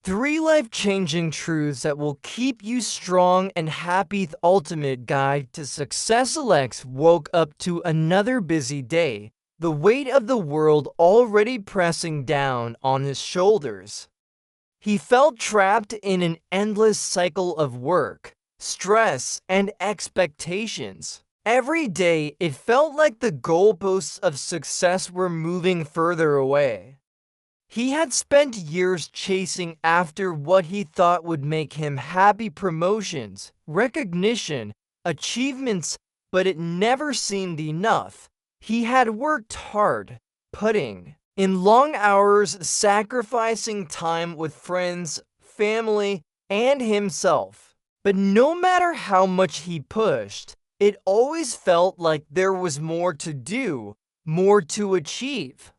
3 life-changing truths that will keep you strong and happy. The ultimate guide to success. Alex woke up to another busy day, the weight of the world already pressing down on his shoulders. He felt trapped in an endless cycle of work, stress, and expectations. Every day, it felt like the goalposts of success were moving further away. He had spent years chasing after what he thought would make him happy: promotions, recognition, achievements, but it never seemed enough. He had worked hard, putting in long hours, sacrificing time with friends, family, and himself. But no matter how much he pushed, it always felt like there was more to do, more to achieve.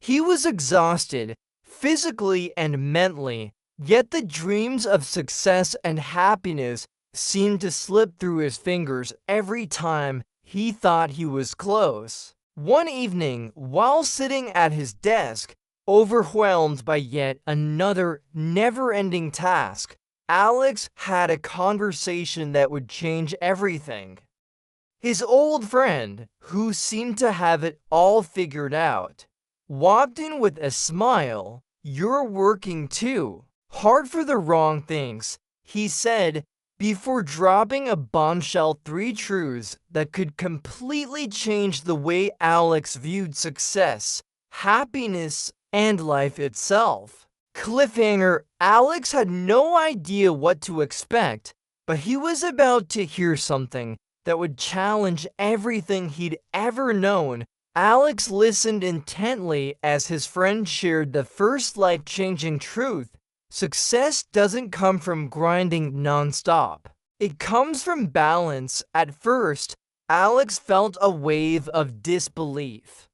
He was exhausted, physically and mentally, yet the dreams of success and happiness seemed to slip through his fingers every time he thought he was close. One evening, while sitting at his desk, overwhelmed by yet another never-ending task, Alex had a conversation that would change everything. His old friend, who seemed to have it all figured out, walked in with a smile. "You're working too hard for the wrong things," he said, before dropping a bombshell: 3 truths that could completely change the way Alex viewed success, happiness, and life itself. Cliffhanger. Alex had no idea what to expect, but he was about to hear something that would challenge everything he'd ever known. Alex listened intently as his friend shared the first life-changing truth: success doesn't come from grinding nonstop. It comes from balance. At first, Alex felt a wave of disbelief.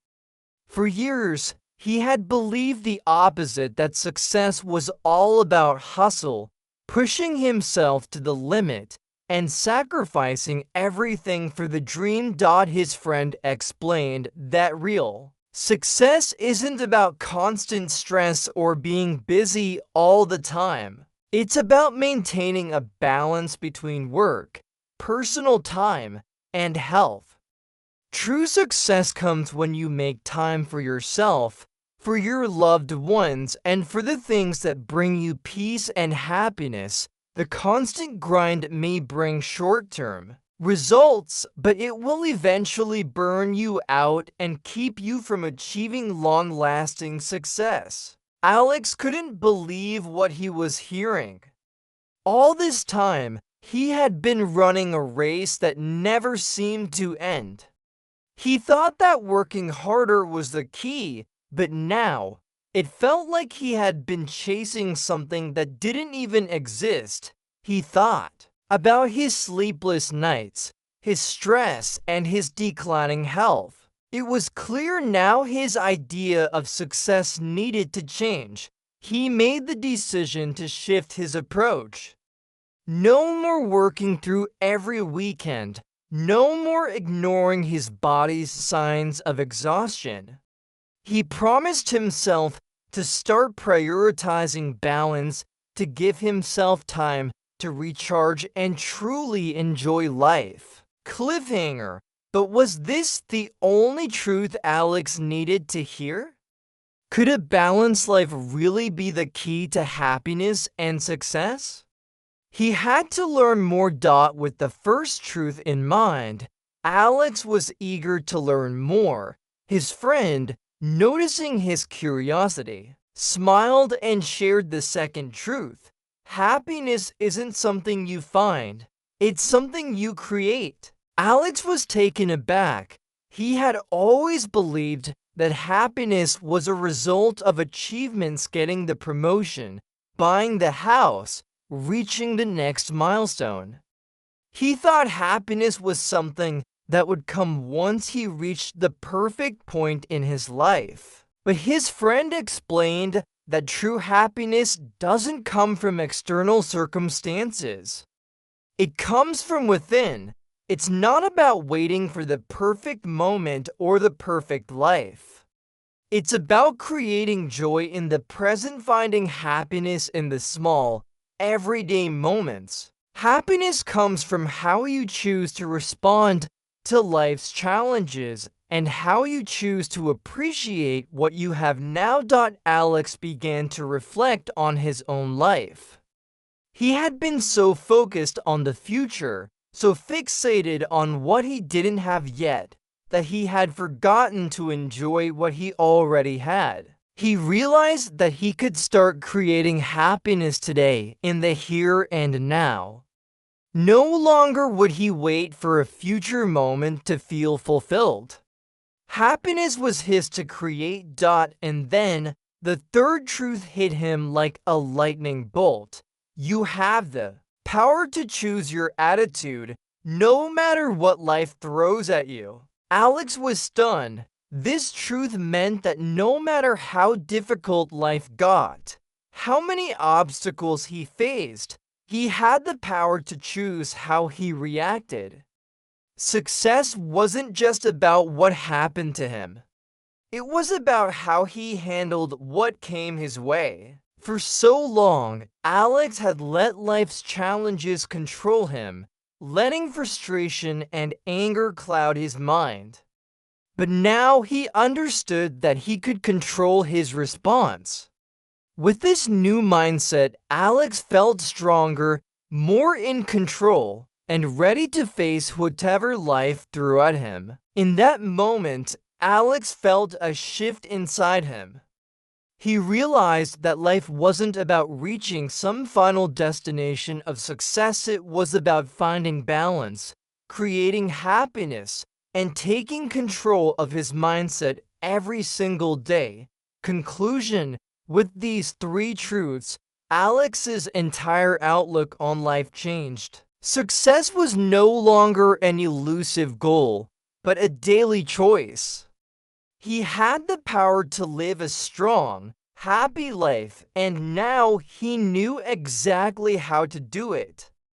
For years, he had believed the opposite: that success was all about hustle, pushing himself to the limit, and sacrificing everything for the dream. His friend explained that real success isn't about constant stress or being busy all the time. It's about maintaining a balance between work, personal time, and health. True success comes when you make time for yourself, for your loved ones, and for the things that bring you peace and happiness. The constant grind may bring short-term results, but it will eventually burn you out and keep you from achieving long-lasting success. Alex couldn't believe what he was hearing. All this time, he had been running a race that never seemed to end. He thought that working harder was the key, but now it felt like he had been chasing something that didn't even exist. He thought about his sleepless nights, his stress, and his declining health. It was clear now his idea of success needed to change. He made the decision to shift his approach. No more working through every weekend. No more ignoring his body's signs of exhaustion. He promised himself to start prioritizing balance, to give himself time to recharge and truly enjoy life. Cliffhanger. But was this the only truth Alex needed to hear? Could a balanced life really be the key to happiness and success? He had to learn more. With the first truth in mind, Alex was eager to learn more. His friend, noticing his curiosity, smiled and shared the second truth: happiness isn't something you find, it's something you create. Alex was taken aback. He had always believed that happiness was a result of achievements: getting the promotion, buying the house, reaching the next milestone. He thought happiness was something that would come once he reached the perfect point in his life. But his friend explained that true happiness doesn't come from external circumstances. It comes from within. It's not about waiting for the perfect moment or the perfect life. It's about creating joy in the present, finding happiness in the small, everyday moments. Happiness comes from how you choose to respond to life's challenges and how you choose to appreciate what you have now. Alex began to reflect on his own life. He had been so focused on the future, so fixated on what he didn't have yet, that he had forgotten to enjoy what he already had. He realized that he could start creating happiness today, in the here and now. No longer would he wait for a future moment to feel fulfilled. Happiness was his to create. And then, the third truth hit him like a lightning bolt. You have the power to choose your attitude, no matter what life throws at you. Alex was stunned. This truth meant that no matter how difficult life got, how many obstacles he faced, he had the power to choose how he reacted. Success wasn't just about what happened to him. It was about how he handled what came his way. For so long, Alex had let life's challenges control him, letting frustration and anger cloud his mind. But now he understood that he could control his response. With this new mindset, Alex felt stronger, more in control, and ready to face whatever life threw at him. In that moment, Alex felt a shift inside him. He realized that life wasn't about reaching some final destination of success. It was about finding balance, creating happiness, and taking control of his mindset every single day. Conclusion: with these three truths, Alex's entire outlook on life changed. Success was no longer an elusive goal, but a daily choice. He had the power to live a strong, happy life, and now he knew exactly how to do it.